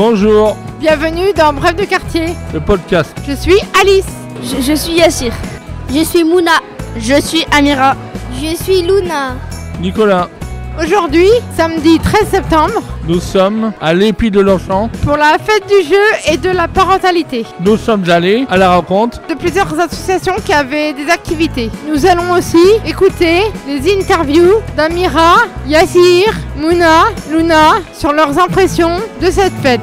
Bonjour, Bienvenue dans Bref de quartier. le podcast. Je suis Alice. Je suis Yassir. Je suis Mouna. Je suis Amira. Je suis Luna. Nicolas, Aujourd'hui, samedi 13 septembre, nous sommes à l'Épi de Longchamp. pour la fête du jeu et de la parentalité. Nous sommes allés à la rencontre. De plusieurs associations qui avaient des activités. Nous allons aussi écouter les interviews d'Amira, Yassir, Mouna, Luna sur leurs impressions de cette fête.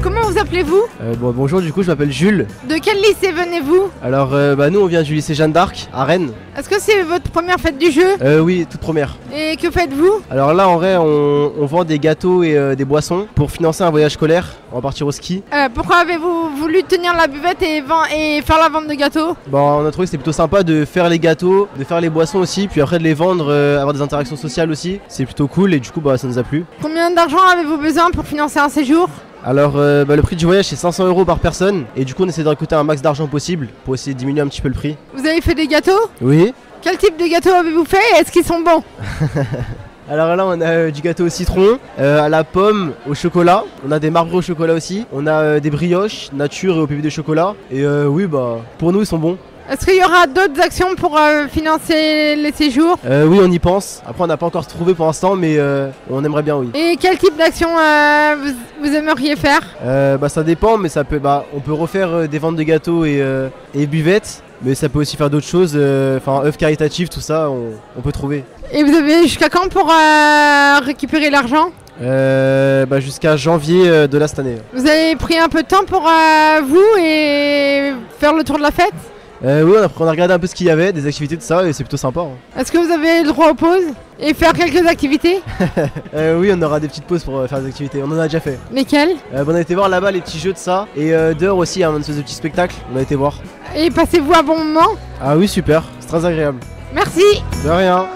Comment vous appelez-vous? Bonjour, du coup je m'appelle Jules. De quel lycée venez-vous? Alors nous on vient du lycée Jeanne d'Arc à Rennes. Est-ce que c'est votre première fête du jeu? Oui, toute première. Et que faites-vous? Alors là en vrai on vend des gâteaux et des boissons pour financer un voyage scolaire. On va partir au ski. Pourquoi avez-vous voulu tenir la buvette et faire la vente de gâteaux? On a trouvé que c'était plutôt sympa de faire les gâteaux, de faire les boissons aussi, puis après de les vendre, avoir des interactions sociales aussi. C'est plutôt cool et du coup ça nous a plu. Combien d'argent avez-vous besoin pour financer un séjour? Alors le prix du voyage c'est 500 € par personne et du coup on essaie de récolter un max d'argent possible pour essayer de diminuer un petit peu le prix. Vous avez fait des gâteaux? Oui. Quel type de gâteaux avez-vous fait et est-ce qu'ils sont bons? Alors là on a du gâteau au citron, à la pomme, au chocolat. On a des marbrés au chocolat aussi. On a des brioches nature et au pépé de chocolat. Et pour nous ils sont bons. Est-ce qu'il y aura d'autres actions pour financer les séjours? Oui on y pense. Après on n'a pas encore trouvé pour l'instant mais on aimerait bien oui. Et quel type d'action vous aimeriez faire? Ça dépend mais ça peut, on peut refaire des ventes de gâteaux et buvettes. Mais ça peut aussi faire d'autres choses, œuvres caritatives, tout ça on peut trouver. Et vous avez jusqu'à quand pour récupérer l'argent? Jusqu'à janvier de cette année. Vous avez pris un peu de temps pour vous et faire le tour de la fête? Oui on a regardé un peu ce qu'il y avait, des activités de ça et c'est plutôt sympa. Est-ce que vous avez le droit aux pauses et faire quelques activités? Oui on aura des petites pauses pour faire des activités, on en a déjà fait. Lesquelles? On a été voir là-bas les petits jeux de ça et dehors aussi il y a un espèce de petit spectacle, on a été voir. Et passez-vous un bon moment? Ah oui super, c'est très agréable. Merci. De rien.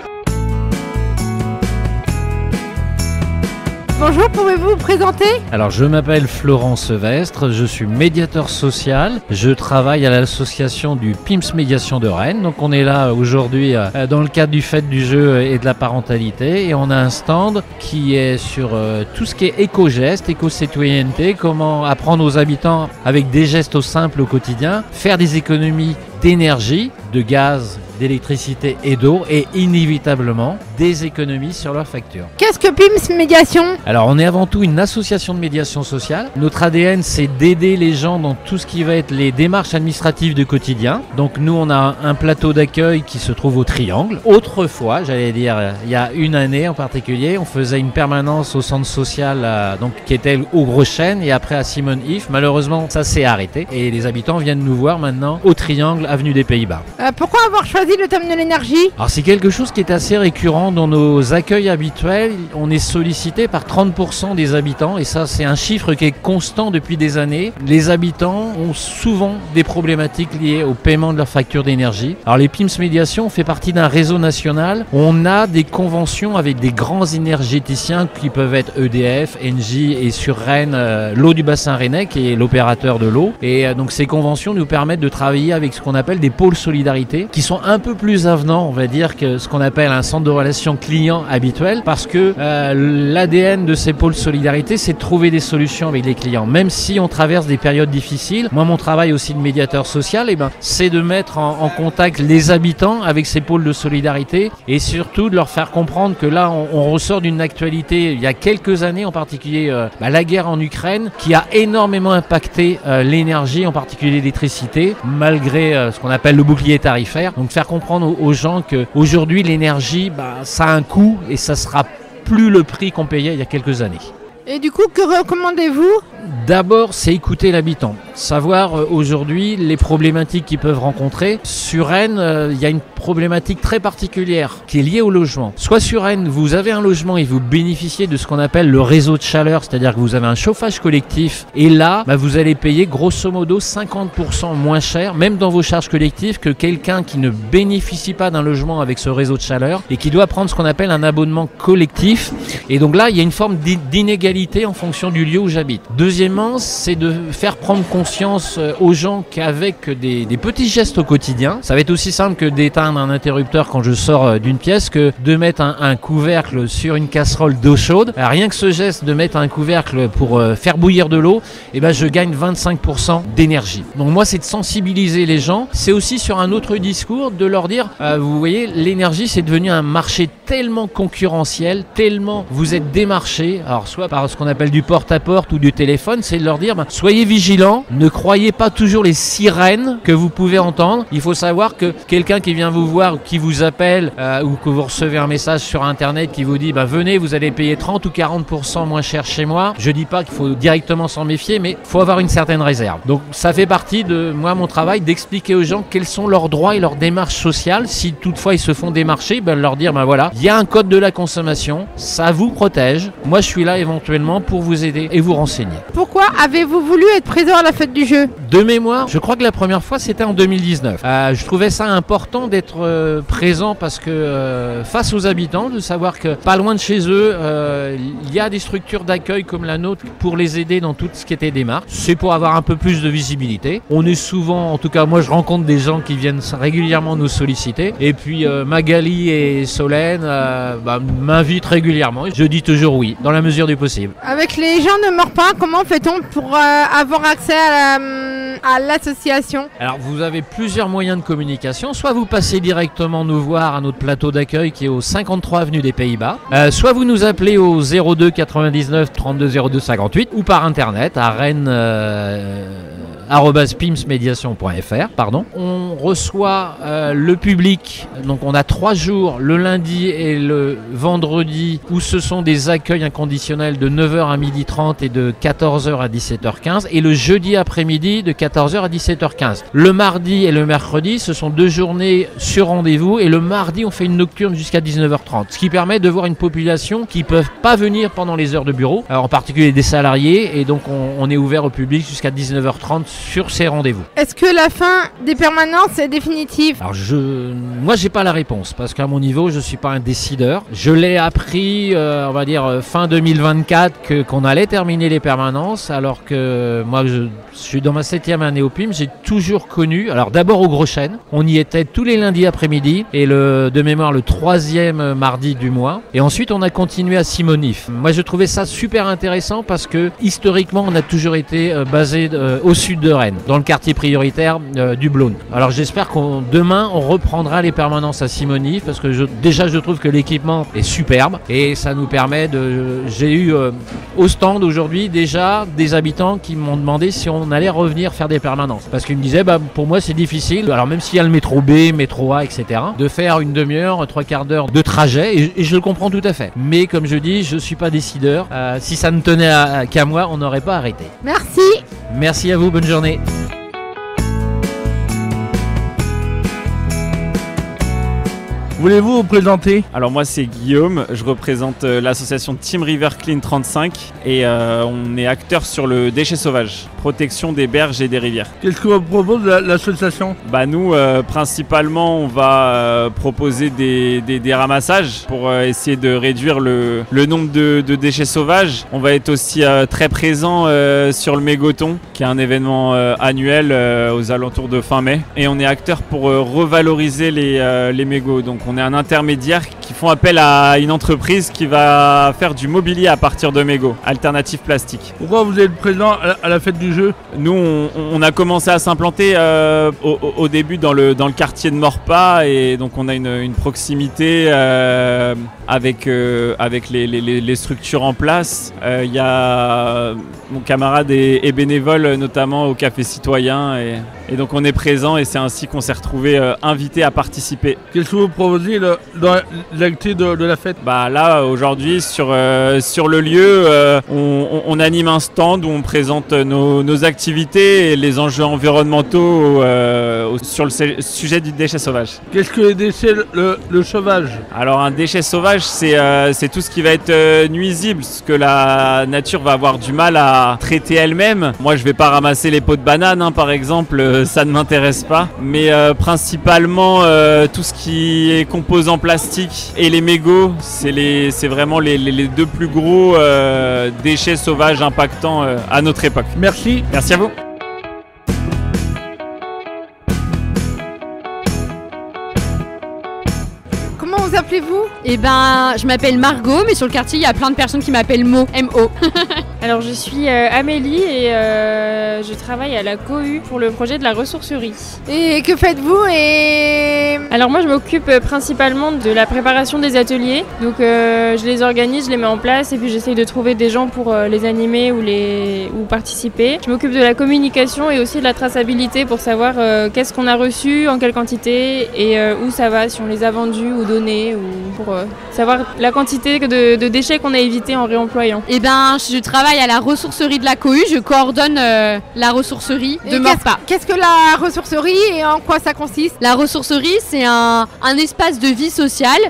Bonjour, pouvez-vous vous présenter? Alors je m'appelle Florent Sevestre, je suis médiateur social, je travaille à l'association du PIMS Médiation de Rennes, donc on est là aujourd'hui dans le cadre du fête du jeu et de la parentalité et on a un stand qui est sur tout ce qui est éco-gestes, éco-citoyenneté, comment apprendre aux habitants avec des gestes simples au quotidien, faire des économies d'énergie, de gaz, d'électricité et d'eau et inévitablement des économies sur leurs factures. Qu'est-ce que PIMS Médiation? Alors on est avant tout une association de médiation sociale. Notre ADN c'est d'aider les gens dans tout ce qui va être les démarches administratives du quotidien. Donc nous on a un plateau d'accueil qui se trouve au Triangle. Autrefois, j'allais dire il y a une année en particulier, on faisait une permanence au centre social qui était au Gros Chêne et après à Simone If. Malheureusement ça s'est arrêté et les habitants viennent nous voir maintenant au Triangle, avenue des Pays-Bas. Pourquoi avoir choisi le thème de l'énergie? Alors c'est quelque chose qui est assez récurrent dans nos accueils habituels. On est sollicité par 30% des habitants et ça c'est un chiffre qui est constant depuis des années. Les habitants ont souvent des problématiques liées au paiement de leur facture d'énergie. Alors les PIMS Médiation fait partie d'un réseau national. On a des conventions avec des grands énergéticiens qui peuvent être EDF, Engie et sur Rennes, l'eau du bassin rennais qui est l'opérateur de l'eau. Et donc ces conventions nous permettent de travailler avec ce qu'on appelle des pôles solidarité qui sont un peu plus avenants, on va dire, que ce qu'on appelle un centre de relations clients habituel parce que l'ADN de ces pôles solidarité c'est de trouver des solutions avec les clients même si on traverse des périodes difficiles. Moi mon travail aussi de médiateur social c'est de mettre en contact les habitants avec ces pôles de solidarité et surtout de leur faire comprendre que là on ressort d'une actualité il y a quelques années en particulier la guerre en Ukraine qui a énormément impacté l'énergie, en particulier l'électricité malgré ce qu'on appelle le bouclier tarifaire. Donc faire comprendre aux gens qu'aujourd'hui l'énergie ça a un coût et ça sera plus le prix qu'on payait il y a quelques années. Et du coup, que recommandez-vous? D'abord, c'est écouter l'habitant. Savoir aujourd'hui les problématiques qu'ils peuvent rencontrer. Sur Rennes, il y a une problématique très particulière qui est liée au logement. Soit sur Rennes, vous avez un logement et vous bénéficiez de ce qu'on appelle le réseau de chaleur, c'est-à-dire que vous avez un chauffage collectif. Et là, vous allez payer grosso modo 50% moins cher, même dans vos charges collectives, que quelqu'un qui ne bénéficie pas d'un logement avec ce réseau de chaleur et qui doit prendre ce qu'on appelle un abonnement collectif. Et donc là, il y a une forme d'inégalité en fonction du lieu où j'habite. Deuxièmement, c'est de faire prendre conscience aux gens qu'avec des petits gestes au quotidien, ça va être aussi simple que d'éteindre un interrupteur quand je sors d'une pièce, que de mettre un couvercle sur une casserole d'eau chaude. Alors, rien que ce geste de mettre un couvercle pour faire bouillir de l'eau, eh ben, je gagne 25% d'énergie. Donc moi, c'est de sensibiliser les gens. C'est aussi sur un autre discours de leur dire, vous voyez, l'énergie, c'est devenu un marché tellement concurrentiel, tellement vous êtes démarché, alors soit par ce qu'on appelle du porte-à-porte ou du téléphone, c'est de leur dire, soyez vigilants, ne croyez pas toujours les sirènes que vous pouvez entendre. Il faut savoir que quelqu'un qui vient vous voir, qui vous appelle ou que vous recevez un message sur internet qui vous dit venez, vous allez payer 30 ou 40% moins cher chez moi. Je dis pas qu'il faut directement s'en méfier, mais il faut avoir une certaine réserve. Donc ça fait partie de moi, mon travail, d'expliquer aux gens quels sont leurs droits et leurs démarches sociales. Si toutefois ils se font démarcher, leur dire voilà, il y a un code de la consommation, ça vous protège. Moi je suis là éventuellement pour vous aider et vous renseigner. Pourquoi avez-vous voulu être présent à la fête du jeu? De mémoire, je crois que la première fois c'était en 2019. Je trouvais ça important d'être présent parce que face aux habitants, de savoir que pas loin de chez eux, il y a des structures d'accueil comme la nôtre pour les aider dans tout ce qui était démarche. C'est pour avoir un peu plus de visibilité. On est souvent, en tout cas moi je rencontre des gens qui viennent régulièrement nous solliciter. Et puis Magali et Solène m'invitent régulièrement. Je dis toujours oui, dans la mesure du possible. Avec les gens de Morpin, comment fait-on pour avoir accès à l'association? Alors vous avez plusieurs moyens de communication. Soit vous passez directement nous voir à notre plateau d'accueil qui est au 53 avenue des Pays-Bas. Soit vous nous appelez au 02 99 32 02 58 ou par internet à Rennes. @pimsmediation.fr, pardon. On reçoit le public, donc on a 3 jours, le lundi et le vendredi, où ce sont des accueils inconditionnels de 9h à 12h30 et de 14h à 17h15, et le jeudi après-midi de 14h à 17h15. Le mardi et le mercredi, ce sont 2 journées sur rendez-vous, et le mardi on fait une nocturne jusqu'à 19h30, ce qui permet de voir une population qui ne peuvent pas venir pendant les heures de bureau, en particulier des salariés, et donc on est ouvert au public jusqu'à 19h30 sur ces rendez-vous. Est-ce que la fin des permanences est définitive? Alors moi j'ai pas la réponse parce qu'à mon niveau je suis pas un décideur. Je l'ai appris on va dire fin 2024 qu'on allait terminer les permanences, alors que moi je suis dans ma 7e année au PIM. J'ai toujours connu, alors d'abord au Gros Chêne, on y était tous les lundis après-midi et de mémoire le 3e mardi du mois, et ensuite on a continué à Simonif. Moi je trouvais ça super intéressant parce que historiquement on a toujours été basé au sud de Rennes, dans le quartier prioritaire du Blône. Alors j'espère qu'on demain on reprendra les permanences à Simonif parce que je trouve que l'équipement est superbe et ça nous permet j'ai eu au stand aujourd'hui déjà des habitants qui m'ont demandé si on allait revenir faire des permanences parce qu'ils me disaient pour moi c'est difficile, alors même s'il y a le métro B, métro A, etc., de faire une demi-heure, 3/4 d'heure de trajet, et je le comprends tout à fait. Mais comme je dis, je suis pas décideur. Si ça ne tenait qu'à moi, on n'aurait pas arrêté. Merci. Merci à vous, bonne journée. Voulez-vous vous présenter? Alors moi c'est Guillaume, je représente l'association Team River Clean 35 et on est acteur sur le déchet sauvage, protection des berges et des rivières. Qu'est-ce que vous propose l'association? Nous principalement on va proposer des ramassages pour essayer de réduire le nombre de déchets sauvages. On va être aussi très présent sur le Mégoton qui est un événement annuel aux alentours de fin mai, et on est acteur pour revaloriser les mégots. Donc on est un intermédiaire qui font appel à une entreprise qui va faire du mobilier à partir de mégots, alternatifs plastiques. Pourquoi vous êtes présent à la fête du jeu? Nous, on a commencé à s'implanter au début dans le quartier de Morpa, et donc on a une proximité avec les structures en place. Il y a mon camarade est bénévole notamment au Café Citoyen, et donc on est présent, et c'est ainsi qu'on s'est retrouvé invité à participer. Qu'est-ce que vous proposez dans l'activité de la fête? Là aujourd'hui sur le lieu on anime un stand où on présente nos activités et les enjeux environnementaux sur le sujet du déchet sauvage. Qu'est-ce que les déchets le sauvage? Alors un déchet sauvage c'est tout ce qui va être nuisible, ce que la nature va avoir du mal à traiter elle-même. Moi je vais pas ramasser les pots de banane par exemple, ça ne m'intéresse pas, mais principalement tout ce qui est composants plastiques et les mégots, c'est vraiment les deux plus gros déchets sauvages impactants à notre époque. Merci. Merci à vous. Comment vous appelez-vous? Eh ben, je m'appelle Margot, mais sur le quartier, il y a plein de personnes qui m'appellent Mo, M-O. Alors, je suis Amélie et je travaille à la cohue pour le projet de la ressourcerie. Et que faites-vous Alors moi, je m'occupe principalement de la préparation des ateliers. Donc, je les organise, je les mets en place et puis j'essaye de trouver des gens pour les animer ou participer. Je m'occupe de la communication et aussi de la traçabilité pour savoir qu'est-ce qu'on a reçu, en quelle quantité et où ça va, si on les a vendus ou donnés, ou pour savoir la quantité de déchets qu'on a évité en réemployant. Eh ben, je travaille à la ressourcerie de la cohue, je coordonne la ressourcerie de Morpa. Qu'est-ce que la ressourcerie et en quoi ça consiste? La ressourcerie, c'est un espace de vie sociale,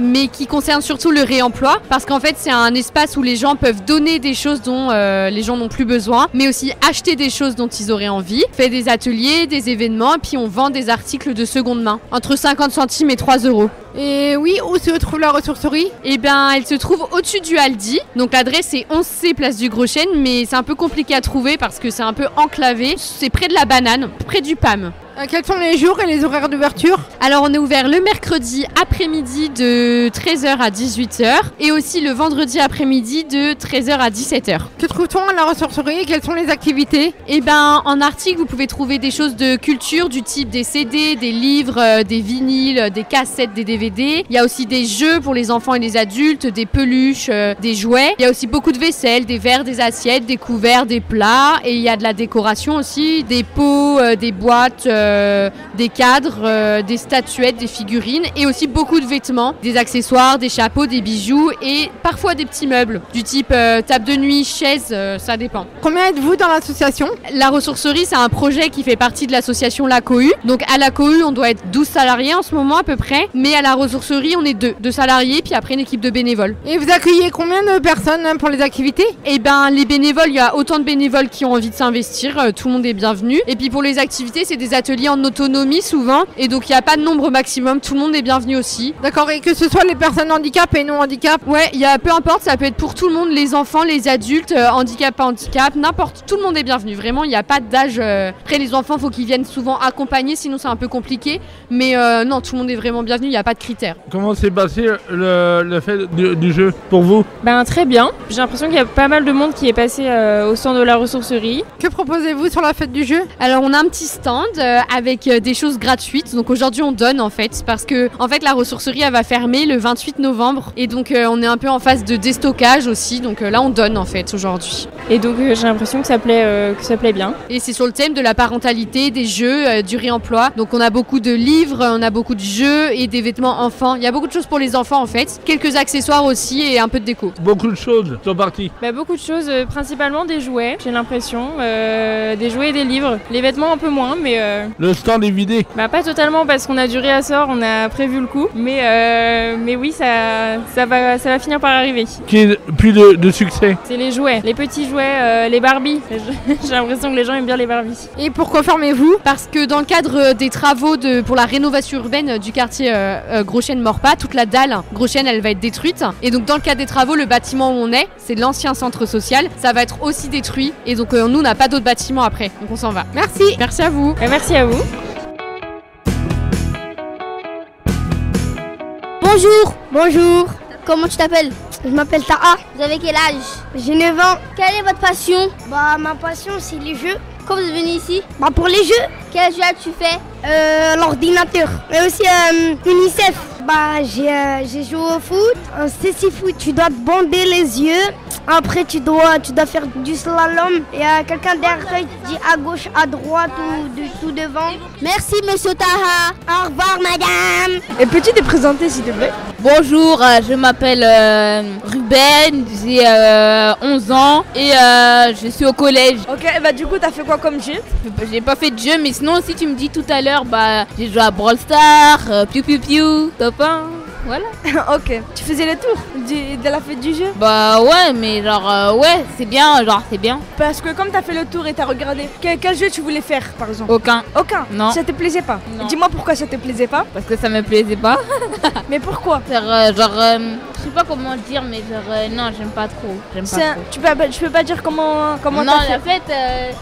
mais qui concerne surtout le réemploi, parce qu'en fait, c'est un espace où les gens peuvent donner des choses dont les gens n'ont plus besoin, mais aussi acheter des choses dont ils auraient envie. On fait des ateliers, des événements, et puis on vend des articles de seconde main, entre 50 centimes et 3 €. Et oui, où se trouve la ressourcerie? Eh ben, elle se trouve au-dessus du Aldi. Donc l'adresse est 11C place du Gros Chêne, mais c'est un peu compliqué à trouver parce que c'est un peu enclavé. C'est près de la Banane, près du PAM. Quels sont les jours et les horaires d'ouverture? Alors on est ouvert le mercredi après-midi de 13h à 18h et aussi le vendredi après-midi de 13h à 17h. Que trouve-t-on à la ressourcerie et quelles sont les activités? Eh ben, en article, vous pouvez trouver des choses de culture du type des CD, des livres, des vinyles, des cassettes, des DVD. Il y a aussi des jeux pour les enfants et les adultes, des peluches, des jouets. Il y a aussi beaucoup de vaisselle, des verres, des assiettes, des couverts, des plats. Et il y a de la décoration aussi, des pots, des boîtes, des cadres, des statuettes, des figurines et aussi beaucoup de vêtements, des accessoires, des chapeaux, des bijoux et parfois des petits meubles du type table de nuit, chaise, ça dépend. Combien êtes-vous dans l'association? La ressourcerie, c'est un projet qui fait partie de l'association La Cohue. Donc à La Cohue, on doit être 12 salariés en ce moment à peu près, mais à la ressourcerie, on est deux salariés puis après une équipe de bénévoles. Et vous accueillez combien de personnes pour les activités? Eh ben, les bénévoles, il y a autant de bénévoles qui ont envie de s'investir, tout le monde est bienvenu. Et puis pour les activités, c'est des ateliers en autonomie souvent et donc il n'y a pas de nombre maximum, tout le monde est bienvenu aussi. D'accord, et que ce soit les personnes handicapées et non handicapées? Ouais, il y a peu importe, ça peut être pour tout le monde, les enfants, les adultes, handicap, pas handicap, n'importe, tout le monde est bienvenu, vraiment il n'y a pas d'âge. Après les enfants, faut qu'ils viennent souvent accompagnés, sinon c'est un peu compliqué, mais non, tout le monde est vraiment bienvenu, il n'y a pas de critères. Comment s'est passé le fait du jeu pour vous? Ben très bien, j'ai l'impression qu'il y a pas mal de monde qui est passé au stand de la ressourcerie. Que proposez-vous sur la fête du jeu? Alors on a un petit stand avec des choses gratuites. Donc aujourd'hui on donne en fait parce que en fait la ressourcerie elle va fermer le 28 novembre et donc on est un peu en phase de déstockage aussi. Donc là on donne en fait aujourd'hui. Et donc j'ai l'impression que ça plaît bien. Et c'est sur le thème de la parentalité, des jeux, du réemploi. Donc on a beaucoup de livres, on a beaucoup de jeux et des vêtements enfants. Il y a beaucoup de choses pour les enfants en fait. Quelques accessoires aussi et un peu de déco. Beaucoup de choses sont parties. Bah, beaucoup de choses, principalement des jouets, j'ai l'impression. Des jouets et des livres. Les vêtements un peu moins, mais... Le stand est vidé? Bah pas totalement parce qu'on a du réassort, on a prévu le coup. Mais oui, ça va finir par arriver. Qui est plus de succès? C'est les jouets, les petits jouets, les Barbies. J'ai l'impression que les gens aiment bien les Barbies. Et pourquoi fermez-vous? Parce que dans le cadre des travaux pour la rénovation urbaine du quartier Gros Chêne-Morpa, toute la dalle Gros Chêne elle va être détruite. Et donc dans le cadre des travaux, le bâtiment où on est, c'est l'ancien centre social, ça va être aussi détruit. Et donc nous on n'a pas d'autres bâtiments après, donc on s'en va. Merci. Merci à vous. Merci à vous. Bonjour. Bonjour. Comment tu t'appelles? Je m'appelle Taha. Vous avez quel âge? J'ai 9 ans. Quelle est votre passion? Bah ma passion c'est les jeux. Quand vous êtes venu ici? Bah pour les jeux. Quel jeu as-tu fait? L'ordinateur. Mais aussi UNICEF. Bah j'ai joué au foot. C'est si foot. Tu dois te bander les yeux. Après tu dois faire du slalom. Et quelqu'un derrière toi il te dit à gauche, à droite ou tout devant. Merci monsieur Taha. Au revoir madame. Et peux-tu te présenter s'il te plaît? Bonjour, je m'appelle Ruben, j'ai 11 ans et je suis au collège. Ok, bah du coup t'as fait quoi comme jeu? J'ai pas fait de jeu, mais sinon si tu me dis tout à l'heure, bah j'ai joué à Brawl Stars, Piu Piu Piu, top 1. voilà. Ok. Tu faisais le tour de la fête du jeu? Bah ouais, mais genre, ouais, c'est bien, genre, c'est bien. Parce que comme t'as fait le tour et t'as regardé, quel jeu tu voulais faire par exemple? Aucun. Aucun? Non. Ça te plaisait pas? Non. Dis-moi pourquoi ça te plaisait pas? Parce que ça me plaisait pas. Mais pourquoi? Je sais pas comment dire, mais non, j'aime pas trop. J'aime pas trop. Tu peux pas dire comment non, t'as fait? la fête,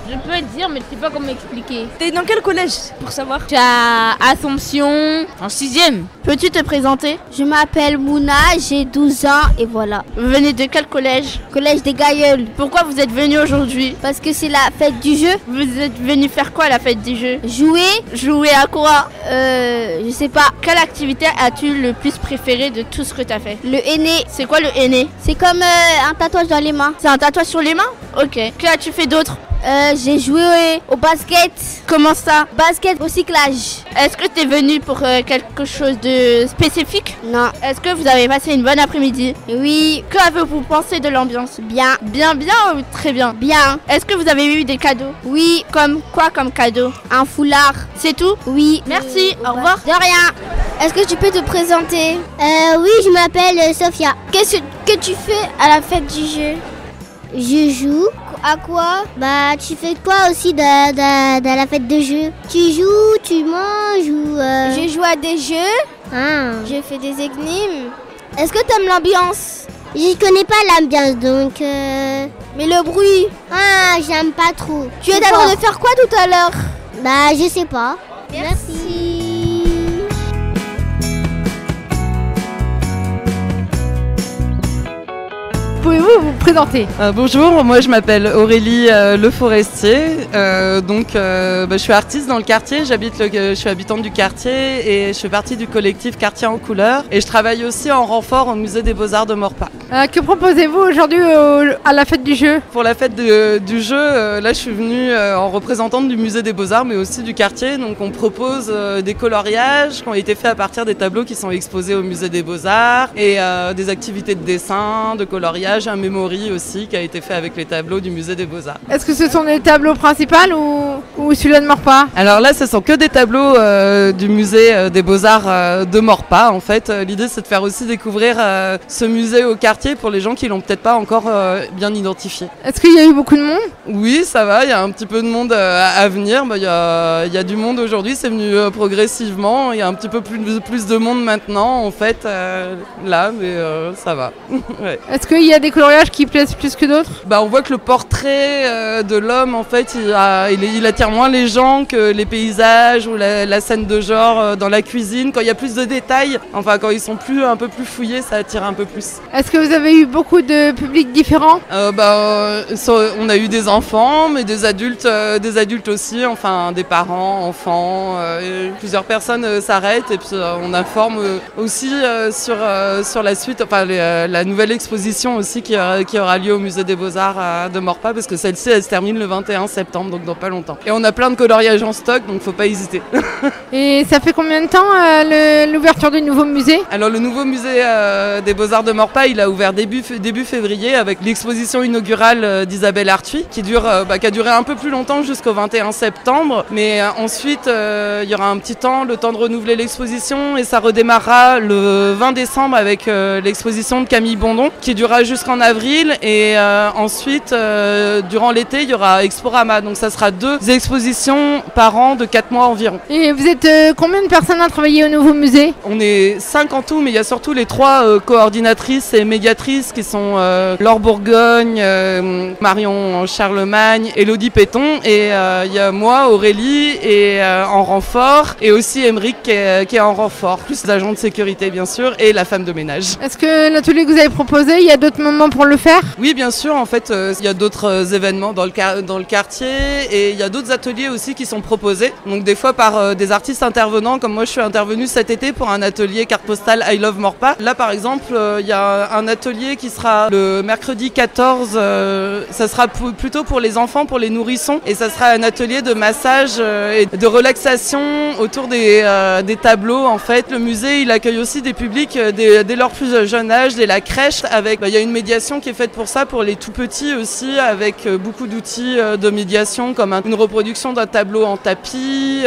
je peux dire, mais je sais pas comment expliquer. T'es dans quel collège pour savoir? Tu as Assomption en 6e. Peux-tu te présenter? Je m'appelle Mouna, j'ai 12 ans et voilà. Vous venez de quel collège? Collège des Gailleuls. Pourquoi vous êtes venu aujourd'hui? Parce que c'est la fête du jeu. Vous êtes venu faire quoi à la fête du jeu? Jouer. Jouer à quoi? Je sais pas. Quelle activité as-tu le plus préféré de tout ce que t'as fait? Le henné. C'est quoi le henné? C'est comme un tatouage dans les mains. C'est un tatouage sur les mains? Ok. Qu'as-tu fait d'autre? J'ai joué au basket. Comment ça? Basket au cyclage. Est-ce que t'es venu pour quelque chose de spécifique? Non. Est-ce que vous avez passé une bonne après-midi? Oui. Que avez-vous pensé de l'ambiance? Bien. Bien ou très bien? Bien. Est-ce que vous avez eu des cadeaux? Oui. Comme quoi comme cadeau? Un foulard. C'est tout? Oui. Merci, au revoir. De rien. Est-ce que tu peux te présenter? Oui, je m'appelle Sophia. Qu'est-ce que tu fais à la fête du jeu? Je joue. À quoi? Bah, tu fais quoi aussi dans la fête de jeu? Tu joues, tu manges ou Je joue à des jeux. Je fais des énigmes. Est-ce que t'aimes l'ambiance? Je connais pas l'ambiance donc. Mais le bruit? Ah, j'aime pas trop. Tu es en train de faire quoi tout à l'heure? Bah, je sais pas. Merci. Pouvez-vous vous présenter? Bonjour, moi je m'appelle Aurélie Le Forestier, je suis artiste dans le quartier, je suis habitante du quartier et je fais partie du collectif Quartier en couleurs et je travaille aussi en renfort au musée des Beaux-Arts de Maurepas. Que proposez-vous aujourd'hui à la fête du jeu? Pour la fête du jeu, là je suis venue en représentante du musée des Beaux-Arts mais aussi du quartier, donc on propose des coloriages qui ont été faits à partir des tableaux qui sont exposés au musée des Beaux-Arts et des activités de dessin, de coloriage, un memory aussi qui a été fait avec les tableaux du musée des Beaux-Arts. Est-ce que ce sont des tableaux principaux ou celui-là de Maurepas? Alors là, ce sont que des tableaux du musée des Beaux-Arts de Maurepas. En fait, l'idée c'est de faire aussi découvrir ce musée au quartier pour les gens qui l'ont peut-être pas encore bien identifié. Est-ce qu'il y a eu beaucoup de monde? Oui, ça va, il y a un petit peu de monde à venir. Il y a du monde aujourd'hui, c'est venu progressivement. Il y a un petit peu plus de monde maintenant en fait là, mais ça va. Ouais. Est-ce qu'il y a des coloriages qui plaisent plus que d'autres? On voit que le portrait de l'homme en fait il attire moins les gens que les paysages ou la scène de genre dans la cuisine. Quand il y a plus de détails, enfin quand ils sont un peu plus fouillés, ça attire un peu plus. Est-ce que vous avez eu beaucoup de publics différents? On a eu des enfants, mais des adultes aussi, enfin des parents, enfants, plusieurs personnes s'arrêtent et puis on informe aussi sur la suite, enfin la nouvelle exposition aussi qui aura lieu au musée des Beaux-Arts de Maurepas parce que celle-ci elle se termine le 21 septembre donc dans pas longtemps. Et on a plein de coloriages en stock donc faut pas hésiter. Et ça fait combien de temps l'ouverture du nouveau musée? Alors le nouveau musée des Beaux-Arts de Maurepas il a ouvert début février avec l'exposition inaugurale d'Isabelle Arthuis qui a duré un peu plus longtemps jusqu'au 21 septembre mais ensuite il y aura un petit temps, le temps de renouveler l'exposition et ça redémarrera le 20 décembre avec l'exposition de Camille Bondon qui durera jusqu'en avril et ensuite durant l'été il y aura Exporama donc ça sera 2 expositions par an de 4 mois environ. Et vous êtes combien de personnes à travailler au nouveau musée? On est 5 en tout mais il y a surtout les 3 coordinatrices et médiatrices qui sont Laure Bourgogne, Marion Charlemagne, Elodie Péton et il y a moi Aurélie et en renfort et aussi Émeric qui est en renfort, plus l'agent de sécurité bien sûr et la femme de ménage. Est-ce que l'atelier que vous avez proposé, il y a d'autres moments pour le faire? Oui bien sûr, en fait il y a d'autres événements dans le quartier et il y a d'autres ateliers aussi qui sont proposés, donc des fois par des artistes intervenants comme moi je suis intervenue cet été pour un atelier carte postale I Love Maurepas. Là par exemple il y a un atelier qui sera le mercredi 14, ça sera plutôt pour les enfants, pour les nourrissons et ça sera un atelier de massage et de relaxation autour des tableaux en fait. Le musée il accueille aussi des publics dès leur plus jeune âge, dès la crèche avec, il y a une médiation qui est faite pour ça, pour les tout petits aussi avec beaucoup d'outils de médiation comme une reproduction reproduction d'un tableau en tapis.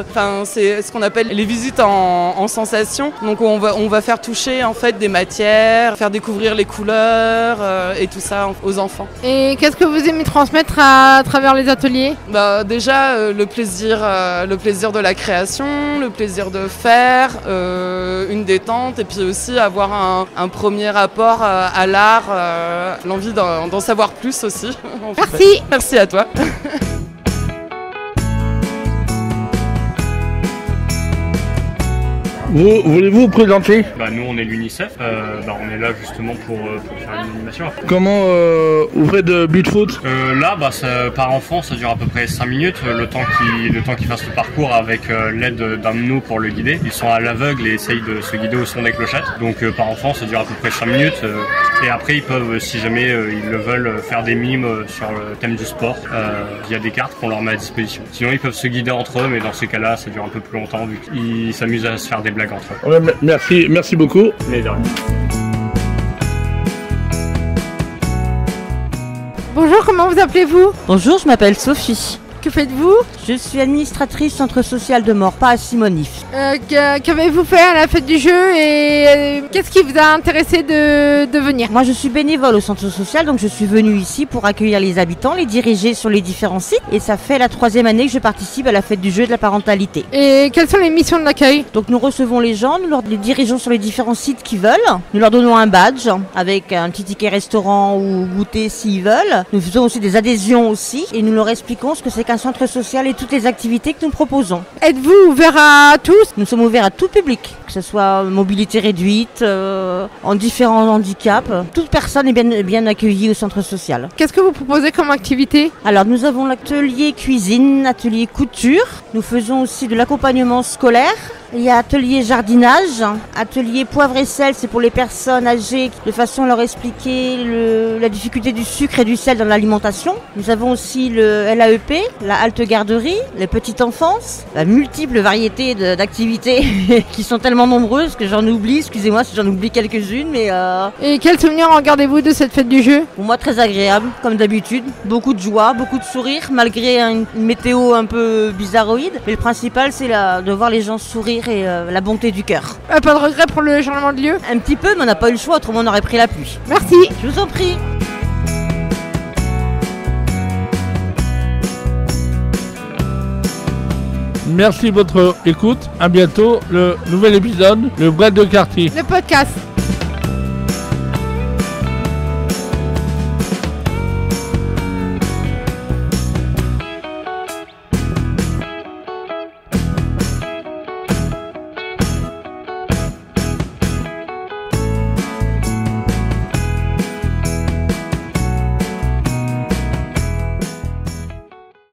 Enfin, c'est ce qu'on appelle les visites en sensation. Donc on va faire toucher en fait des matières, faire découvrir les couleurs et tout ça aux enfants. Et qu'est-ce que vous aimez transmettre à travers les ateliers? Bah, déjà le plaisir de la création, le plaisir de faire, une détente et puis aussi avoir un premier rapport à l'art, l'envie d'en savoir plus aussi. Merci. Merci à toi. Voulez-vous vous présenter? Nous on est l'UNICEF, on est là justement pour faire une animation. Comment vous faites de beat-foot? Là par enfant ça dure à peu près 5 minutes, le temps qu'ils fassent le parcours avec l'aide d'un de nous pour le guider. Ils sont à l'aveugle et essayent de se guider au son des clochettes. Donc par enfant ça dure à peu près 5 minutes et après ils peuvent, si jamais ils le veulent, faire des mimes sur le thème du sport via des cartes qu'on leur met à disposition. Sinon ils peuvent se guider entre eux, mais dans ces cas-là ça dure un peu plus longtemps vu qu'ils s'amusent à se faire des blagues entre eux. Ouais, merci beaucoup. Mais de rien. Bonjour, comment vous appelez-vous? Bonjour, je m'appelle Sophie. Que faites-vous? Je suis administratrice centre social de Maurepas à Simonif. Qu'avez-vous fait à la fête du jeu et qu'est-ce qui vous a intéressé de venir? Moi je suis bénévole au centre social, donc je suis venue ici pour accueillir les habitants, les diriger sur les différents sites et ça fait la 3e année que je participe à la fête du jeu et de la parentalité. Et quelles sont les missions de l'accueil? Donc nous recevons les gens, nous les dirigeons sur les différents sites qu'ils veulent, nous leur donnons un badge avec un petit ticket restaurant ou goûter s'ils veulent. Nous faisons aussi des adhésions aussi et nous leur expliquons ce que c'est qu'un centre social et toutes les activités que nous proposons. Êtes-vous ouvert à tous? Nous sommes ouverts à tout public, que ce soit mobilité réduite, en différents handicaps. Toute personne est bien accueillie au centre social. Qu'est-ce que vous proposez comme activité? Alors nous avons l'atelier cuisine, atelier couture. Nous faisons aussi de l'accompagnement scolaire. Il y a atelier jardinage, atelier poivre et sel, c'est pour les personnes âgées, de façon à leur expliquer la difficulté du sucre et du sel dans l'alimentation. Nous avons aussi le LAEP, la halte garderie, les petites enfances, la multiple variété d'activités qui sont tellement nombreuses que j'en oublie, excusez-moi si j'en oublie quelques-unes. Mais Et quel souvenir en gardez-vous de cette fête du jeu? Pour moi très agréable, comme d'habitude, beaucoup de joie, beaucoup de sourires, malgré une météo un peu bizarroïde. Mais le principal c'est de voir les gens sourire et la bonté du cœur. Pas de regret pour le changement de lieu? Un petit peu, mais on n'a pas eu le choix, autrement on aurait pris la pluie. Merci. Je vous en prie. Merci de votre écoute. À bientôt. Le nouvel épisode, le Boîte de quartier. Le podcast.